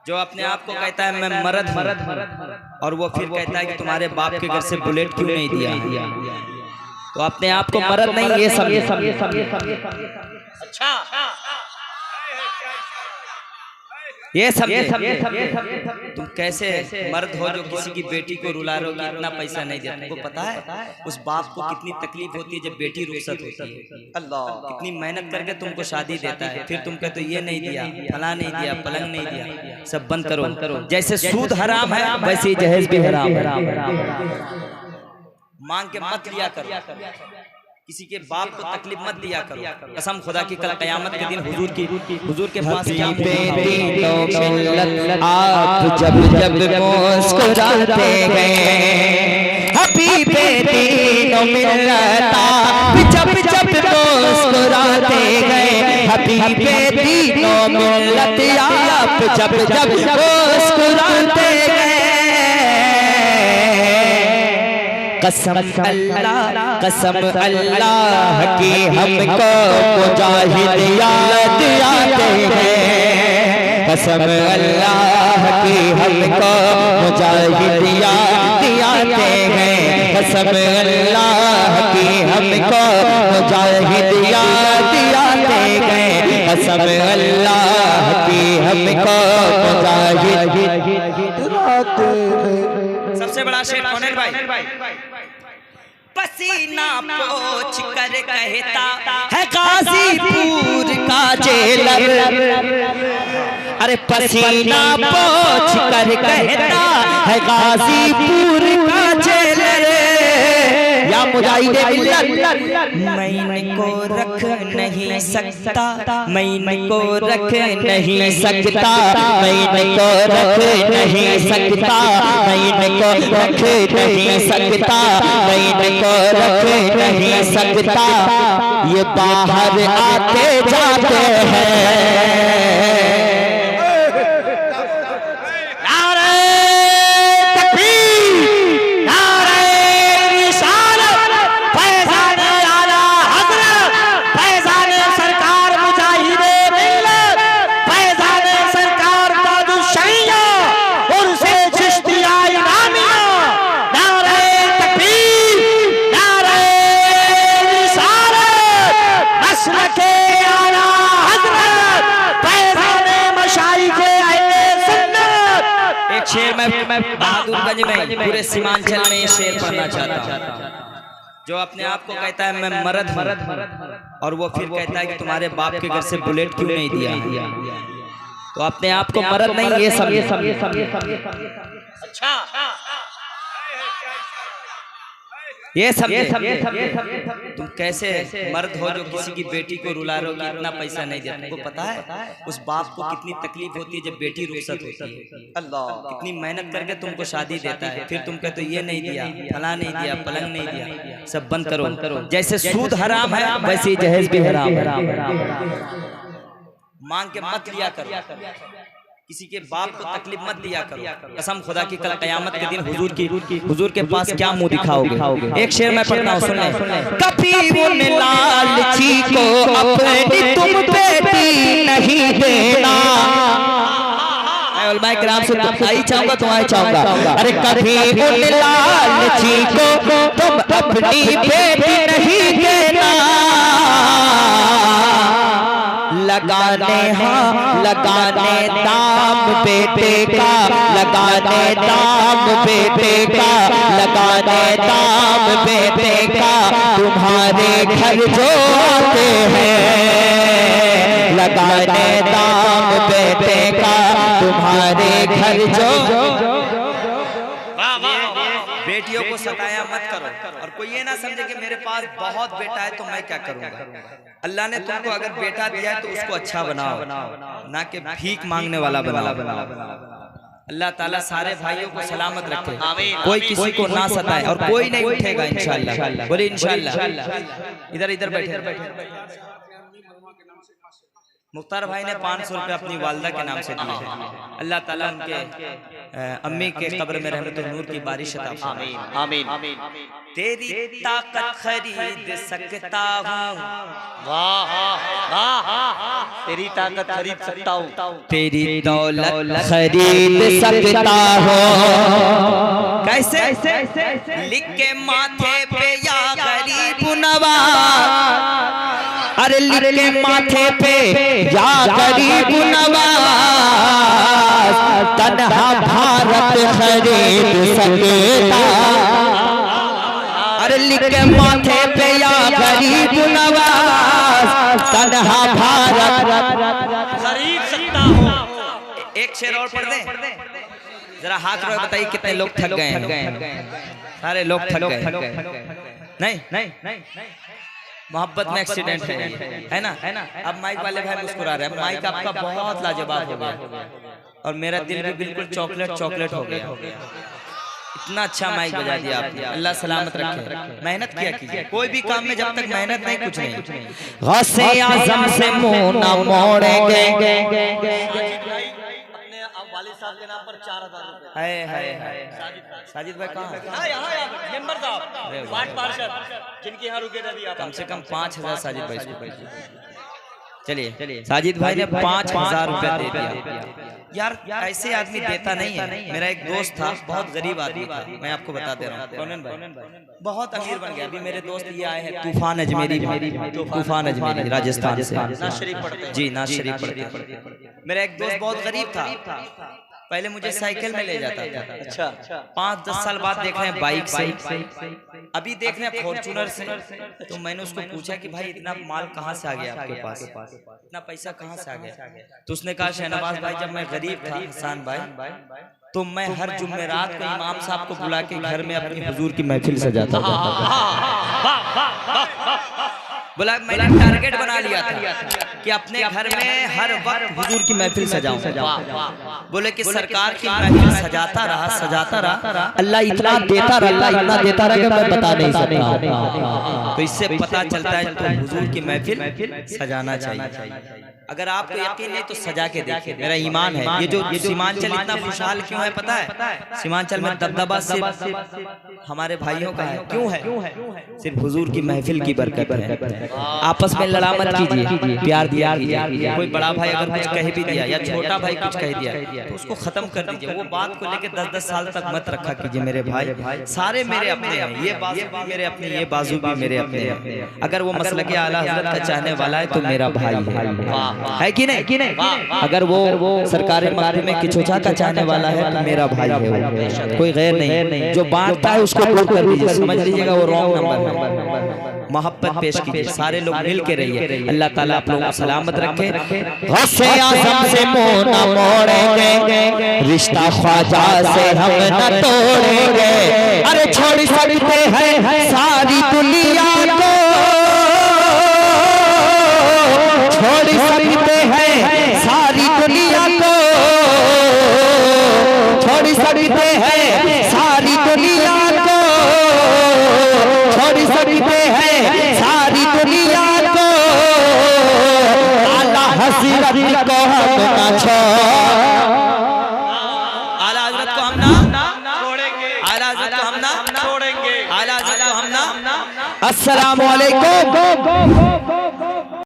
जो अपने आप को कहता है मैं मर्द और वो फिर कहता है कि तुम्हारे बाप के घर से बुलेट क्यों नहीं दिया, तो अपने आप को मर्द नहीं ये सब अच्छा ये समझे। तुम कैसे मर्द हो जो किसी की बेटी को रुला रहे हो कि इतना पैसा नहीं दिया। तुमको पता है उस बाप को कितनी तकलीफ होती है जब बेटी रुखसत होती है। अल्लाह कितनी मेहनत करके तुमको शादी देता है, फिर तुम कहते हो ये नहीं दिया, फला नहीं दिया, पलंग नहीं दिया। सब बंद करो। जैसे सूद हराम है वैसे जहेज भी हराम है। मांग के मत लिया करो, किसी के बाप को तकलीफ मत दिया करो। कसम खुदा की कल कयामत के दिन हुजूर के पास आप जब जब मुस्कुराते गए हबीबे दीनो मिलता, जब जब मुस्कुराते गए हबीबे दीनो मिलत, आप जब जब मुस्कुराते गए। कसम अल्लाह की हमको मुजाहिद याद आते हैं। कसम अल्लाह की हमको मुजाहिद याद आते हैं। कसम अल्लाह की हमको मुजाहिद याद आते हैं। कसम अल्लाह की हमको मुजाहिद आते हैं। सबसे बड़ा शेर कौन भाई? पसीना पोंछ कर कहता है गाजीपुर का जेलर, अरे पसीना पोंछ कर कहता है गाजीपुर का जेलर। या मुजाहिद मिल्लत मैं इनको रख नहीं सकता, मैं इनको रख नहीं सकता, मैं इनको रख नहीं सकता, मैं इनको रख नहीं सकता, मैं इनको रख नहीं सकता। ये बाहर आते जाते हैं। शेर मैं बहादुरगंज में पूरे सीमांचल में ये शेर पढ़ना चाहता हूँ। जो अपने आप को कहता है मैं मर्द और वो फिर कहता है कि तुम्हारे बाप के घर से बुलेट क्यों नहीं दिया, तो अपने आप को मर्द नहीं ये समझे। अच्छा ये समझे। तुम कैसे मर्द हो जो किसी की बेटी को रुला रहे हो कि इतना पैसा नहीं दिया। तुमको पता है उस बाप को कितनी तकलीफ होती है जब बेटी रुखसत होती है। अल्लाह कितनी मेहनत करके तुमको शादी देता है, फिर तुम कहते हो ये नहीं दिया, फला नहीं दिया, पलंग नहीं दिया। सब बंद करो। जैसे सूद हराम है वैसे जहेज भी हराम है। मांग के मत लिया करो, किसी के बाप को तकलीफ मत दिया करो। कसम खुदा की कल कयामत के दिन हुजूर के पास क्या मुंह दिखाओगे। एक शेर मैं पढ़ता हूँ, सुनने। कभी उन लालची को अपनी तुम बेटी नहीं देना। उलमाए किराम से आई चाहूंगा तो आई चाहूंगा। अरे कभी उन लालची को तुम अपनी बेटी नहीं देना। लगाने दाम बेटे का, लगाने दाम बेटे का, लगाने दाम बेटे का तुम्हारे घर जो आते हैं। लगाने दाम बेटे का तुम्हारे घर जो। बेटियों को सताया मत करो और कोई ये ना समझे कि मेरे पास बहुत बेटा है तो मैं क्या करूंगा। अल्लाह ने तुमको अगर बेटा दिया है तो उसको अच्छा बनाओ, ना कि भीख मांगने वाला बनाओ। अल्लाह ताला सारे भाइयों को सलामत रखे, कोई किसी को ना सताए और कोई नहीं उठेगा इंशाअल्लाह। बोले इंशाअल्लाह। इधर बैठे। मुख्तार भाई ने 500 रुपये अपनी वालदा के नाम से दिए हैं। अल्लाह ताला उनके अम्मी के कब्र में रहमत और नूर की बारिश अता फरमाए। आमीन आमीन। तेरी ताकत खरीद सकता हूँ, तेरी ताकत खरीद सकता हूँ, तेरी दौलत खरीद सकता हूँ। कैसे? लिख के माथे पे या गरीब नवाज, अरे लिख के माथे पे या गरीब नवाज, तन्हा भारत खरीद सकता। अरे लिख के माथे पे या गरीब नवाज, तन्हा भारत खरीद सकता हूँ। एक शेर और पढ़ दे जरा, हाथ में बताइए कितने लोग थक गए हैं? सारे लोग थक गए। नहीं नहीं नहीं, मोहब्बत में एक्सीडेंट है ना? अब माइक वाले भाई मुस्कुरा रहे हैं। माइक आपका बहुत लाजवाब हो गया और मेरा दिल भी बिल्कुल चॉकलेट चॉकलेट हो गया। इतना अच्छा माइक बजा दिया आपने, अल्लाह सलामत रखे। मेहनत किया कीजिए, कोई भी काम में जब तक मेहनत नहीं कुछ नहीं। गौसे आज़म से मुंह न मोड़ेंगे। वालिद साहब के नाम पर 4000 रुपए। साजिद भाई कहाँ? मेंबर साहब, वार्ड पार्षद, जिनके यहाँ रुके रवि आप। कम से कम 5000 साजिद भाई। चलिए, साजिद भाई ने 5000 रुपए दे दिया। यार ऐसे आदमी देता नहीं है। मेरा एक दोस्त था, बहुत गरीब आदमी था, मैं आपको बता दे रहा हूँ, बहुत अमीर बन गया। अभी मेरे दोस्त ये आए हैं तूफान अजमेरी, तूफान अजमेरी राजस्थान से। जी नाज शरीफ पढ़ते। मेरा एक दोस्त बहुत गरीब था, पहले मुझे साइकिल में ले जाता था। अच्छा 5-10 साल बाद देख रहे हैं बाइक से, अभी देख रहे हैं फॉर्च्यूनर से। तो मैंने उसको पूछा कि भाई इतना माल कहाँ से आ गया आपके पास, इतना पैसा कहाँ से आ गया? तो उसने कहा शहनवाज भाई जब मैं गरीब था हसन भाई, तो मैं हर जुम्मेरात को इमाम साहब को बुला के घर में अपनी हुजूर की महफिल सजाता था। बोला मैंने टारगेट बना लिया था कि अपने घर में हर वक्त हुजूर की महफिल सजाऊं। बोले कि सरकार की महफिल सजाता रहा अल्लाह इतना देता रहा कि मैं बता नहीं सकता। तो इससे पता चलता है तो हुजूर की महफिल सजाना चाहिए। अगर आपको यकीन नहीं तो सजा के देखिए, मेरा ईमान है। ये जो सीमांचल इतना खुशहाल क्यों है पता है? सीमांचल में दबदबा सिर्फ हमारे भाइयों का है। क्यों है? सिर्फ हुजूर की महफिल की बरकत है। आपस में लड़ा मत कीजिए, प्यार दिया कीजिए। कोई बड़ा भाई अगर कुछ कह भी दिया या छोटा भाई कुछ कह दिया तो उसको खत्म कर दीजिए। वो बात को लेकर 10-10 साल तक मत रखा कीजिए। मेरे भाई सारे मेरे अपने हैं, ये बाजू भी मेरे अपने, ये बाजू भी मेरे अपने हैं। अगर वो मसलक आला हज़रत का चाहने वाला है तो मेरा भाई है कि नहीं? अगर वो सरकारी मार्ग में किचोचा का चाहने वाला है तो मेरा भाई है, कोई गैर नहीं। जो बांटता है उसको दूर कर दीजिए, समझ लीजिएगा वो रॉन्ग नंबर है। मोहब्बत पेश कीजिए, सारे लोग मिल के रहिए। अल्लाह ताला आप लोगों को सलामत रखे। गौसे आज़म से मुंह न मोड़ेंगे, रिश्ता ख्वाजा से हम न तोड़ेंगे। अरे छोड़ सकते हैं सारी दुनिया को, छोड़ सकते हैं सारी दुनिया को, छोड़ सकते हैं सारी दुनिया को, छोड़ सकते हैं सारी दुनिया को। आला हज़रत को हम ना आला हज़रत को हम ना छोड़ेंगे, आला हज़रत को हम ना छोड़ेंगे, आला हज़रत को हम ना। अस्सलामु अलैकुम।